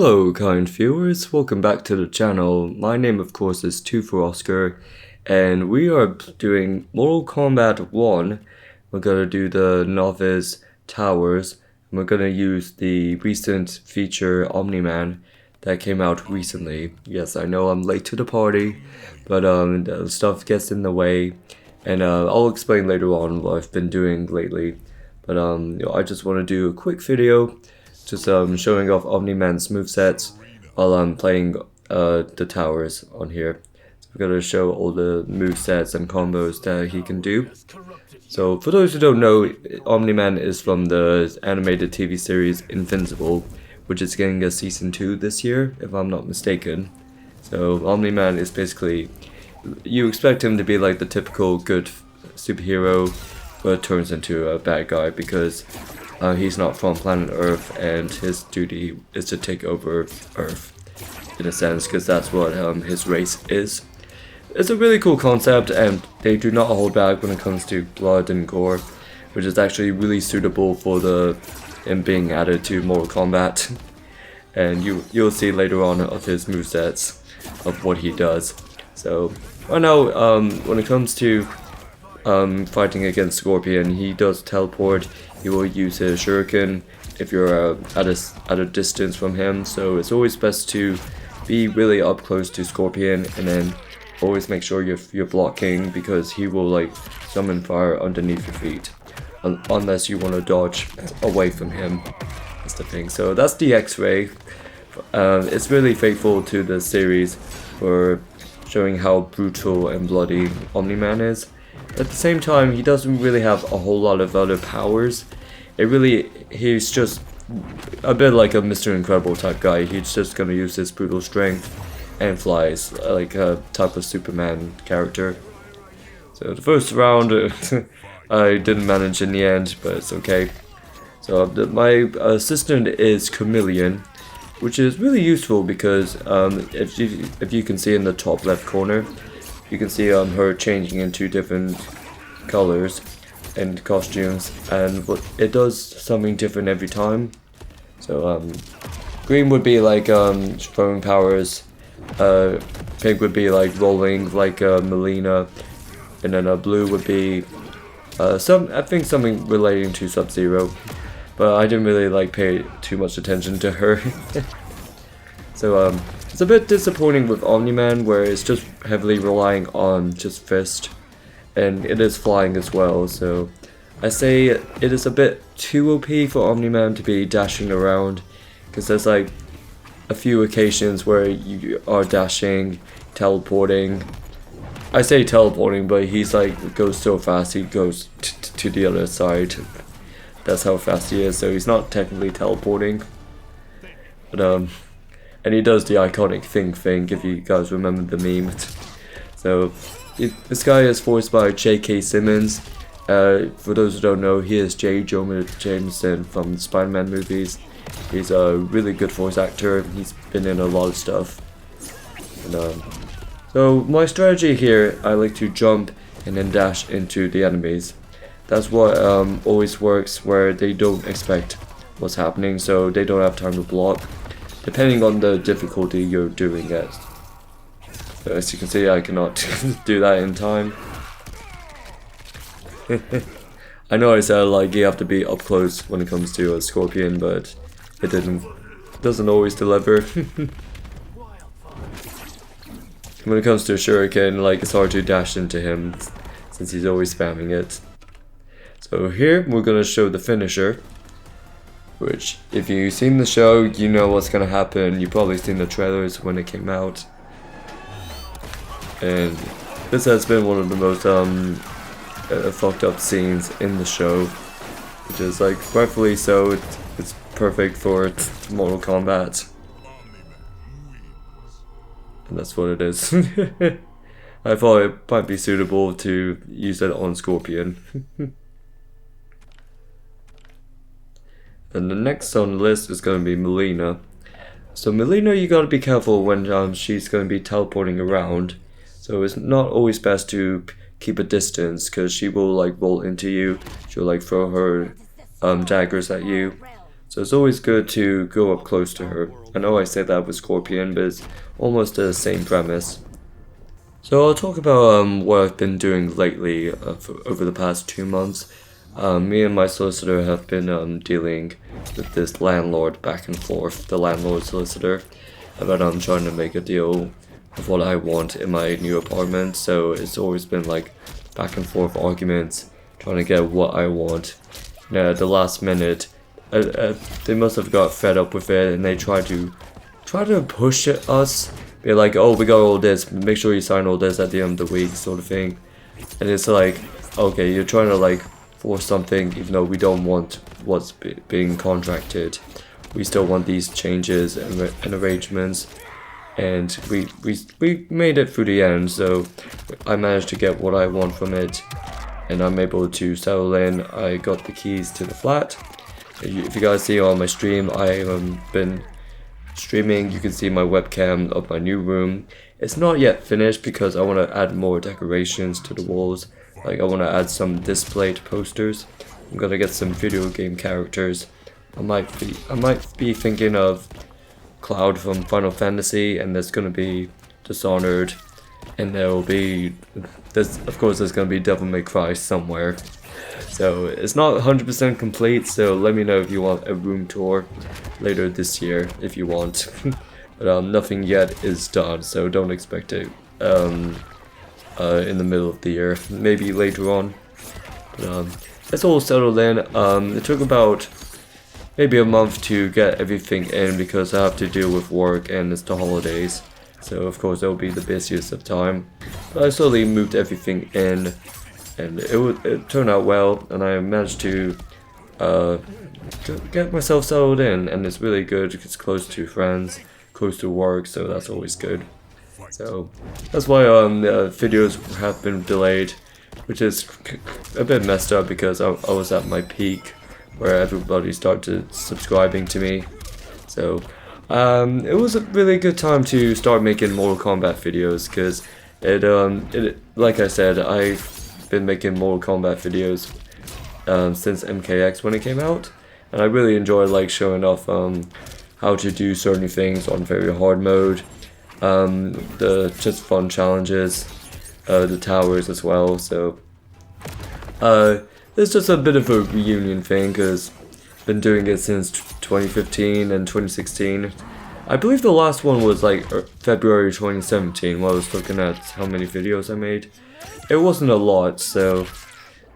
Hello kind viewers, welcome back to the channel. My name of course is 2 for Oscar and we are doing Mortal Kombat 1. We're going to do the novice towers and we're going to use the recent feature OMNI-MAN that came out recently. Yes, I know I'm late to the party, but the stuff gets in the way and I'll explain later on what I've been doing lately. But I just want to do a quick video just showing off OMNI-MAN's movesets while I'm playing the towers on here. So we're going to show all the movesets and combos that he can do. So for those who don't know, OMNI-MAN is from the animated TV series Invincible, which is getting a season 2 this year, if I'm not mistaken. So OMNI-MAN is basically, you expect him to be like the typical good superhero, but turns into a bad guy because he's not from planet Earth and his duty is to take over Earth, in a sense, because that's what his race is. It's a really cool concept and they do not hold back when it comes to blood and gore, which is actually really suitable for him being added to Mortal Kombat. And you'll see later on of his movesets, of what he does. So right now, when it comes to fighting against Scorpion, he does teleport. He will use his shuriken if you're at a distance from him, so it's always best to be really up close to Scorpion and then always make sure you're blocking, because he will like summon fire underneath your feet unless you want to dodge away from him. That's the thing. So that's the X-ray. It's really faithful to the series for showing how brutal and bloody OMNI-MAN is. At the same time, he doesn't really have a whole lot of other powers. He's just a bit like a Mr. Incredible type guy. He's just gonna use his brutal strength and flies, like a type of Superman character. So the first round, I didn't manage in the end, but it's okay. So my assistant is Chameleon, which is really useful because if you can see in the top left corner, you can see her changing into different colors and costumes, and it does something different every time. So green would be like throwing powers, pink would be like rolling like Melina, and then blue would be I think something relating to Sub-Zero, but I didn't really like pay too much attention to her. So it's a bit disappointing with OMNI-MAN, where it's just heavily relying on just fist, and it is flying as well, so I say it is a bit too OP for OMNI-MAN to be dashing around, because there's like a few occasions where you are dashing, teleporting. I say teleporting, but he's like goes so fast he goes to the other side. That's how fast he is, so he's not technically teleporting. But and he does the iconic thing, if you guys remember the meme. So this guy is voiced by J.K. Simmons. For those who don't know, he is J. Jonah Jameson from the Spider-Man movies. He's a really good voice actor. He's been in a lot of stuff. And, so my strategy here, I like to jump and then dash into the enemies. That's what always works, where they don't expect what's happening, so they don't have time to block, depending on the difficulty you're doing it. So as you can see, I cannot do that in time. I know I said like you have to be up close when it comes to a Scorpion, but it doesn't always deliver. When it comes to a Shuriken, like it's hard to dash into him since he's always spamming it. So here we're gonna show the finisher, which if you've seen the show, you know what's gonna happen. You've probably seen the trailers when it came out, and this has been one of the most fucked up scenes in the show, which is like rightfully so. It's perfect for Mortal Kombat, and that's what it is. I thought it might be suitable to use it on Scorpion. And the next on the list is going to be Melina. So Melina, you gotta be careful when she's going to be teleporting around. So it's not always best to keep a distance, because she will like roll into you. She'll like throw her daggers at you. So it's always good to go up close to her. I know I say that with Scorpion, but it's almost the same premise. So I'll talk about what I've been doing lately over the past 2 months. Me and my solicitor have been dealing with this landlord back and forth, the landlord solicitor, about trying to make a deal of what I want in my new apartment. So it's always been like back and forth arguments, trying to get what I want. Now at the last minute, they must have got fed up with it, and they try to push us. Be like, oh, we got all this, make sure you sign all this at the end of the week, sort of thing. And it's like, okay, you're trying to like force something, even though we don't want what's being contracted. We still want these changes and arrangements. And we made it through the end, so I managed to get what I want from it, and I'm able to settle in. I got the keys to the flat. If you guys see on my stream, I have been streaming. You can see my webcam of my new room. It's not yet finished because I want to add more decorations to the walls. Like I want to add some displayed posters. I'm gonna get some video game characters. I might be thinking of Cloud from Final Fantasy, and there's gonna be Dishonored, and there'll be of course there's gonna be Devil May Cry somewhere. So it's not 100% complete, so let me know if you want a room tour later this year if you want. But nothing yet is done, so don't expect it in the middle of the year, maybe later on. But it's all settled in. It took about maybe a month to get everything in because I have to deal with work and it's the holidays, so of course it'll be the busiest of time. But I slowly moved everything in, and it turned out well, and I managed to get myself settled in, and it's really good. It's close to friends, close to work, so that's always good. So that's why videos have been delayed, which is a bit messed up because I was at my peak where everybody started subscribing to me. So it was a really good time to start making Mortal Kombat videos, because it like I said, I've been making Mortal Kombat videos since MKX when it came out, and I really enjoy like showing off how to do certain things on very hard mode, the just fun challenges, the towers as well. So it's just a bit of a reunion thing, because I've been doing it since 2015 and 2016. I believe the last one was like February 2017 while I was looking at how many videos I made. It wasn't a lot, so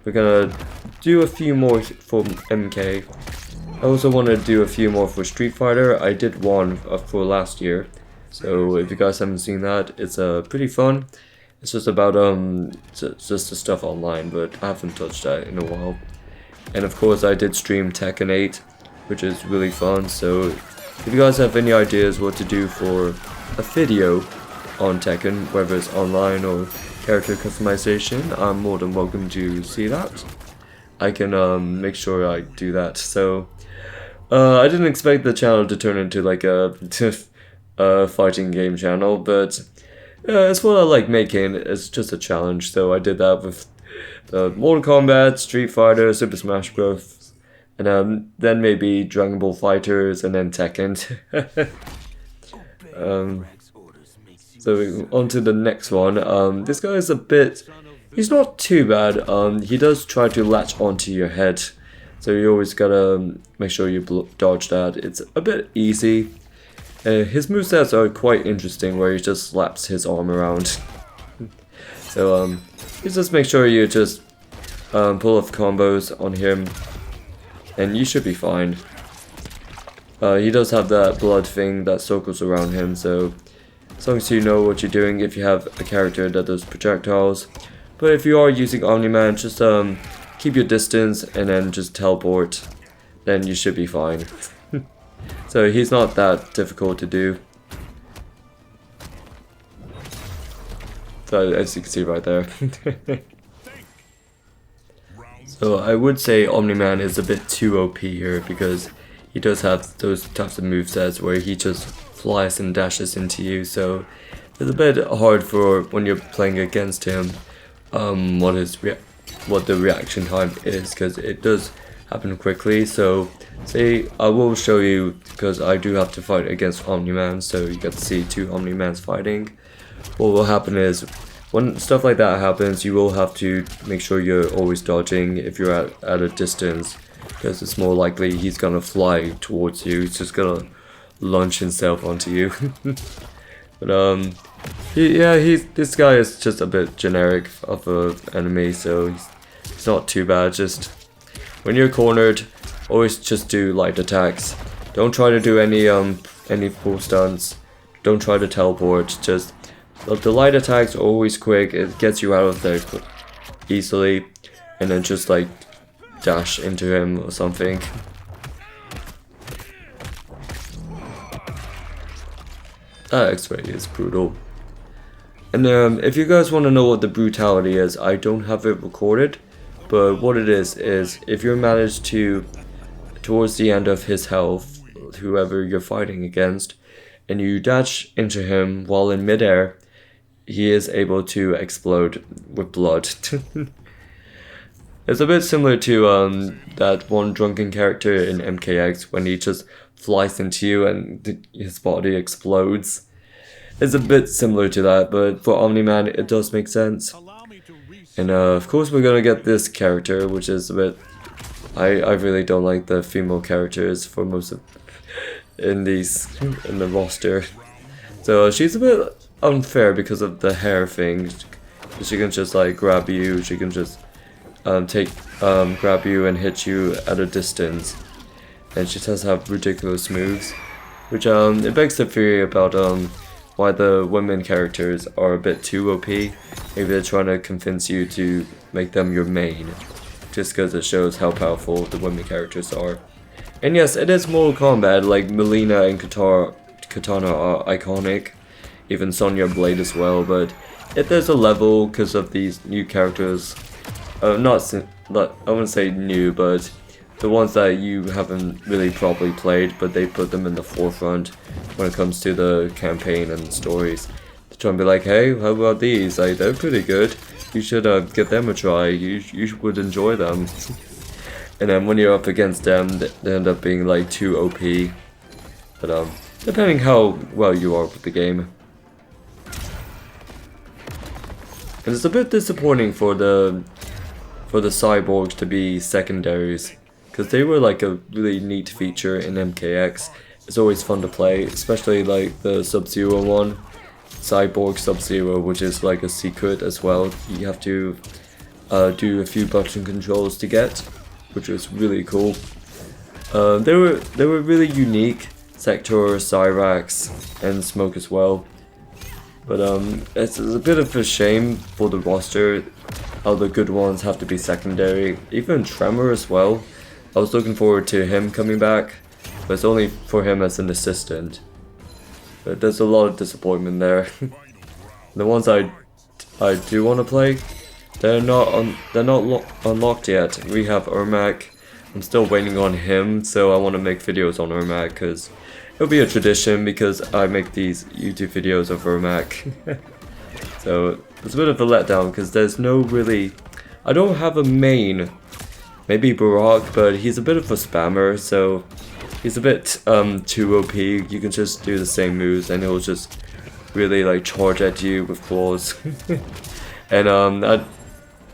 we're gonna do a few more for MK. I also want to do a few more for Street Fighter. I did one for last year, so if you guys haven't seen that, it's pretty fun. It's just about just the stuff online, but I haven't touched that in a while. And of course I did stream Tekken 8, which is really fun. So if you guys have any ideas what to do for a video on Tekken, whether it's online or character customization, I'm more than welcome to see that. I can make sure I do that. So I didn't expect the channel to turn into like a fighting game channel, but it's what I like making. It's just a challenge, so I did that with Mortal Kombat, Street Fighter, Super Smash Bros, and then maybe Dragon Ball Fighters, and then Tekken. So on to the next one. This guy is a bit... he's not too bad. He does try to latch onto your head, so you always gotta make sure you dodge that. It's a bit easy. His movesets are quite interesting, where he just slaps his arm around. So you just make sure you just pull off combos on him, and you should be fine. He does have that blood thing that circles around him, so as long as you know what you're doing, if you have a character that does projectiles. But if you are using OMNI-MAN, just keep your distance and then just teleport, then you should be fine. So he's not that difficult to do. So as you can see right there. So I would say OMNI-MAN is a bit too OP here, because he does have those types of movesets where he just flies and dashes into you. So it's a bit hard for when you're playing against him what the reaction time is, because it does happen quickly. So say I will show you, because I do have to fight against OMNI-MAN, so you get to see two OMNI-MANs fighting. What will happen is when stuff like that happens, you will have to make sure you're always dodging if you're at a distance, because it's more likely he's gonna fly towards you. He's just gonna launch himself onto you. But this guy is just a bit generic of an enemy, so he's not too bad. Just when you're cornered, always just do light attacks. Don't try to do any full stunts. Don't try to teleport. Just the light attacks are always quick. It gets you out of there easily, and then just like dash into him or something. That X-ray is brutal. And if you guys want to know what the brutality is, I don't have it recorded, but what it is if you manage to, towards the end of his health, whoever you're fighting against, and you dash into him while in midair, he is able to explode with blood. It's a bit similar to that one drunken character in MKX when he just flies into you and his body explodes. It's a bit similar to that, but for OMNI-MAN it does make sense. And of course we're gonna get this character, which is a bit... I really don't like the female characters for most of in the roster. So she's a bit unfair because of the hair thing. She can just like grab you, she can just grab you and hit you at a distance. And she does have ridiculous moves, which it begs the theory about why the women characters are a bit too OP. Maybe they're trying to convince you to make them your main, just because it shows how powerful the women characters are. And yes, it is Mortal Kombat, like Melina and Katana are iconic, even Sonya Blade as well, but if there's a level because of these new characters, I wouldn't say new, but the ones that you haven't really properly played, but they put them in the forefront when it comes to the campaign and stories. They're trying to be like, hey, how about these? Like, they're pretty good. You should give them a try. You would enjoy them. And then when you're up against them, they end up being like too OP. But depending how well you are with the game. And it's a bit disappointing for the cyborgs to be secondaries, because they were like a really neat feature in MKX. It's always fun to play, especially like the Sub-Zero one, Cyborg Sub-Zero, which is like a secret as well. You have to do a few button controls to get, which was really cool. They were really unique. Sector, Cyrax, and Smoke as well. But it's a bit of a shame for the roster how the good ones have to be secondary. Even Tremor as well. I was looking forward to him coming back, but it's only for him as an assistant. But there's a lot of disappointment there. The ones I do want to play, they're not unlocked yet. We have Ermac. I'm still waiting on him, so I want to make videos on Ermac because it'll be a tradition, because I make these YouTube videos of Ermac. So it's a bit of a letdown because there's no really... I don't have a main. Maybe Barak, but he's a bit of a spammer, so he's a bit too OP. You can just do the same moves and he'll just really like charge at you with claws. And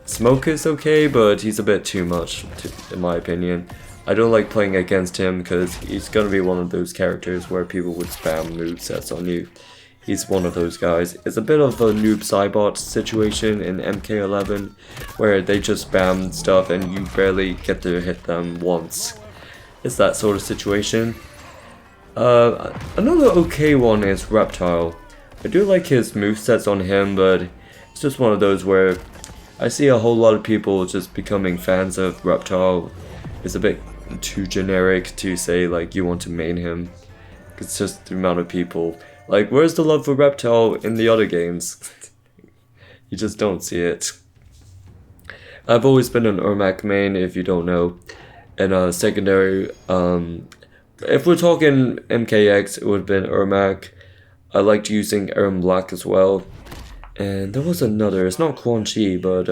Smoke is okay, but he's a bit too much in my opinion. I don't like playing against him because he's gonna be one of those characters where people would spam movesets on you. He's one of those guys. It's a bit of a noob Cybot situation in MK11 where they just spam stuff and you barely get to hit them once. It's that sort of situation. Another okay one is Reptile. I do like his movesets on him, but it's just one of those where I see a whole lot of people just becoming fans of Reptile. It's a bit too generic to say like you want to main him. It's just the amount of people. Like, where's the love for Reptile in the other games? You just don't see it. I've always been an Ermac main, if you don't know. And secondary, if we're talking MKX, it would have been Ermac. I liked using Erm Black as well. And there was another, it's not Quan Chi, but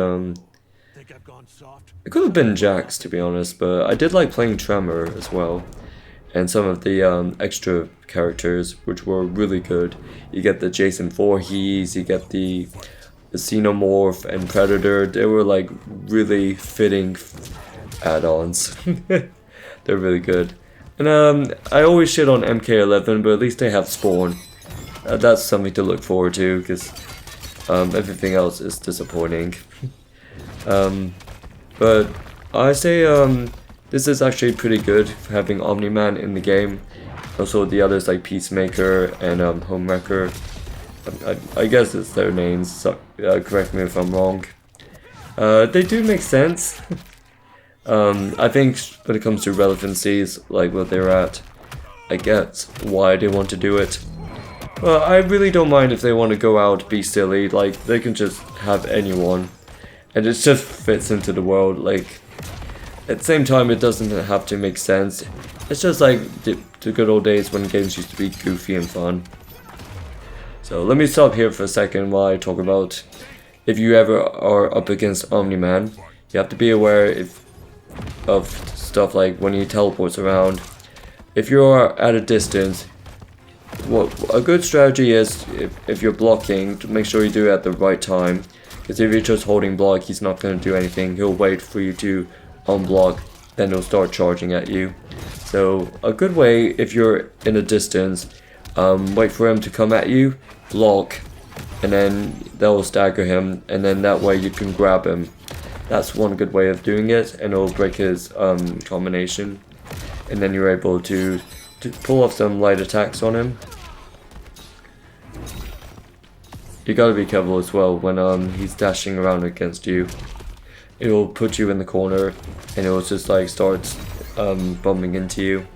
think I've gone soft? It could have been Jax, to be honest, but I did like playing Tremor as well. And some of the extra characters, which were really good. You get the Jason Voorhees, you get the Xenomorph and Predator. They were like really fitting add-ons. They're really good. And I always shit on MK11, but at least they have Spawn. That's something to look forward to, because everything else is disappointing. But I say this is actually pretty good for having OMNI-MAN in the game. Also the others like Peacemaker and Homewrecker. I guess it's their names, so correct me if I'm wrong. They do make sense. I think when it comes to relevancies, like what they're at, I get why they want to do it. Well, I really don't mind if they want to go out, be silly, like they can just have anyone. And it just fits into the world, like at the same time it doesn't have to make sense. It's just like the good old days when games used to be goofy and fun. So let me stop here for a second while I talk about if you ever are up against OMNI-MAN, you have to be aware of stuff like when he teleports around. If you're at a distance, what a good strategy is if you're blocking, to make sure you do it at the right time. Because if you're just holding block, he's not going to do anything. He'll wait for you to unblock, then he'll start charging at you. So a good way, if you're in a distance, wait for him to come at you, block, and then they'll stagger him, and then that way you can grab him. That's one good way of doing it, and it'll break his combination, and then you're able to pull off some light attacks on him. You gotta be careful as well when he's dashing around against you. It'll put you in the corner, and it'll just like start bumping into you.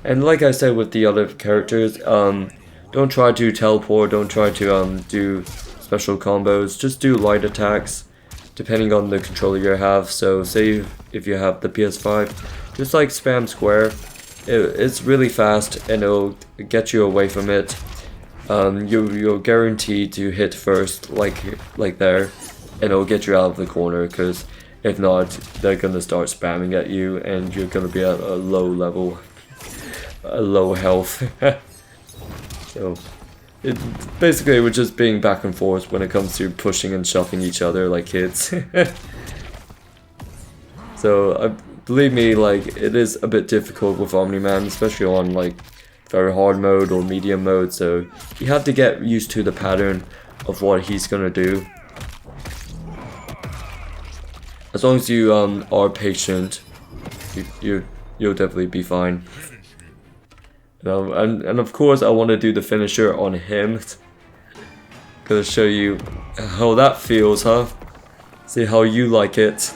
And like I said with the other characters, don't try to teleport, don't try to do special combos, just do light attacks depending on the controller you have. So say if you have the PS5, just like spam square. It's really fast and it'll get you away from it. You're guaranteed to hit first, like there, and it'll get you out of the corner, because if not, they're gonna start spamming at you and you're gonna be at a low level, a low health. So basically we're just being back and forth when it comes to pushing and shoving each other like kids. So believe me, like it is a bit difficult with OMNI-MAN, especially on like very hard mode or medium mode, so you have to get used to the pattern of what he's gonna do. As long as you are patient, you'll definitely be fine. And of course I want to do the finisher on him. Gonna show you how that feels, huh? See how you like it.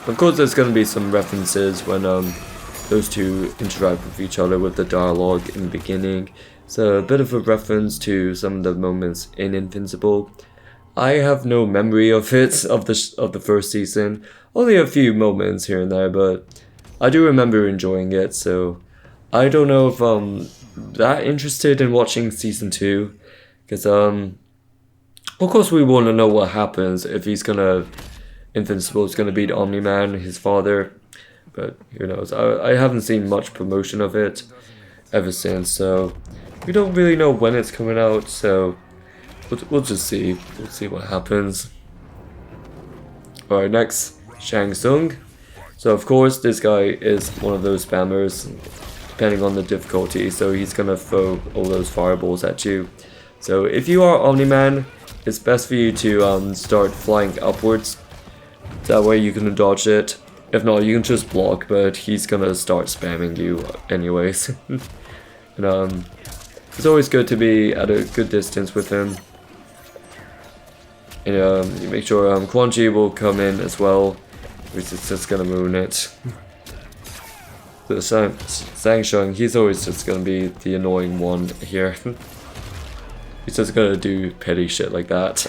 Of course there's gonna be some references when those two interact with each other with the dialogue in the beginning. So a bit of a reference to some of the moments in Invincible. I have no memory of it, of the first season. Only a few moments here and there, but I do remember enjoying it, so I don't know if I'm that interested in watching season 2, because of course we want to know what happens if Invincible is gonna beat OMNI-MAN, his father, but who knows. I haven't seen much promotion of it ever since, so we don't really know when it's coming out, so we'll just see. We'll see what happens. Alright, next, Shang Tsung. So of course this guy is one of those spammers, depending on the difficulty, so he's gonna throw all those fireballs at you. So if you are OMNI-MAN, it's best for you to start flying upwards. That way you can dodge it. If not, you can just block, but he's gonna start spamming you anyways. And it's always good to be at a good distance with him. And you make sure Quan Chi will come in as well, which is just gonna ruin it. So Shang Tsung, he's always just gonna be the annoying one here. He's just gonna do petty shit like that.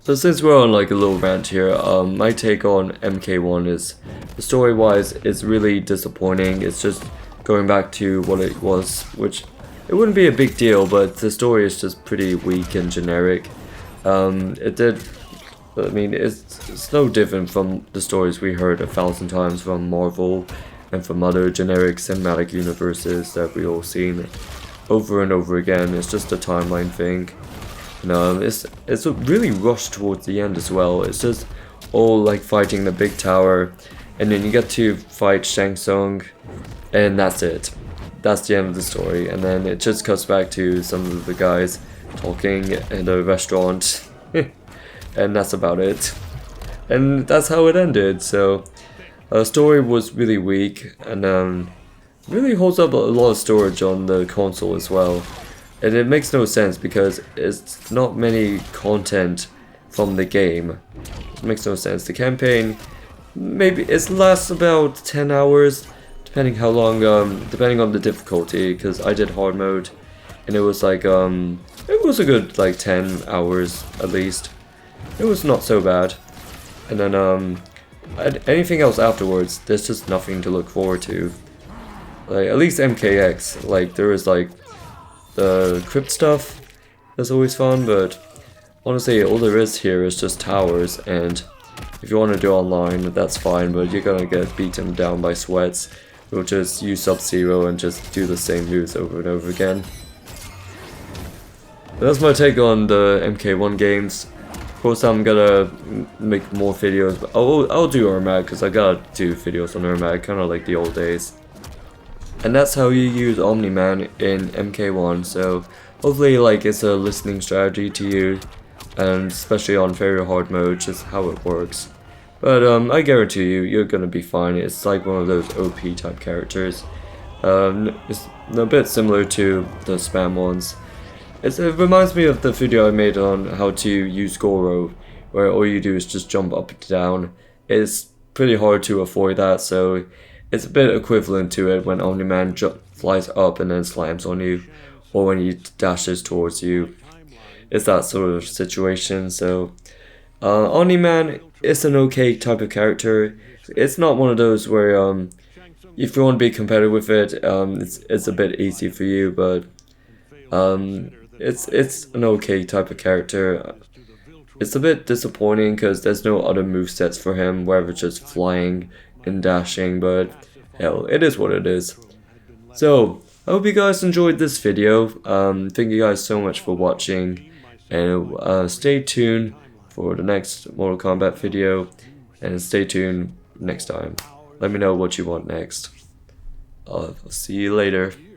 So since we're on like a little rant here, my take on MK1 is, story-wise, it's really disappointing. It's just going back to what it was, which it wouldn't be a big deal, but the story is just pretty weak and generic. I mean, it's no different from the stories we heard 1,000 times from Marvel and from other generic cinematic universes that we all seen over and over again. It's just a timeline thing. It's really rushed towards the end as well. It's just all like fighting the big tower, and then you get to fight Shang Tsung, and that's it. That's the end of the story, and then it just cuts back to some of the guys talking in a restaurant, and that's about it. And that's how it ended. So the story was really weak, and really holds up a lot of storage on the console as well. And it makes no sense because it's not many content from the game. It makes no sense. The campaign, maybe it lasts about 10 hours, depending how long, depending on the difficulty, because I did hard mode, and it was like, it was a good like 10 hours at least. It was not so bad. And then, anything else afterwards, there's just nothing to look forward to. Like, at least MKX, like, there is like, the crypt stuff, that's always fun, but honestly, all there is here is just towers, and if you want to do online, that's fine, but you're gonna get beaten down by sweats. You'll just use Sub-Zero and just do the same moves over and over again. But that's my take on the MK1 games. Of course, I'm gonna make more videos, but I'll do Ermac, because I gotta do videos on Ermac, kind of like the old days. And that's how you use OMNI-MAN in MK1, so hopefully like it's a listening strategy to you, and especially on very hard mode, just how it works. But I guarantee you, you're gonna be fine. It's like one of those OP type characters. It's a bit similar to the spam ones. It reminds me of the video I made on how to use Goro, where all you do is just jump up and down. It's pretty hard to avoid that, so it's a bit equivalent to it when OMNI-MAN flies up and then slams on you, or when he dashes towards you. It's that sort of situation. So OMNI-MAN is an okay type of character. It's not one of those where if you want to be competitive with it, it's a bit easy for you, but it's an okay type of character. It's a bit disappointing because there's no other movesets for him, whether it's just flying and dashing, but hell, it is what it is. So I hope you guys enjoyed this video. Thank you guys so much for watching, and stay tuned for the next Mortal Kombat video, and stay tuned next time. Let me know what you want next. I'll see you later.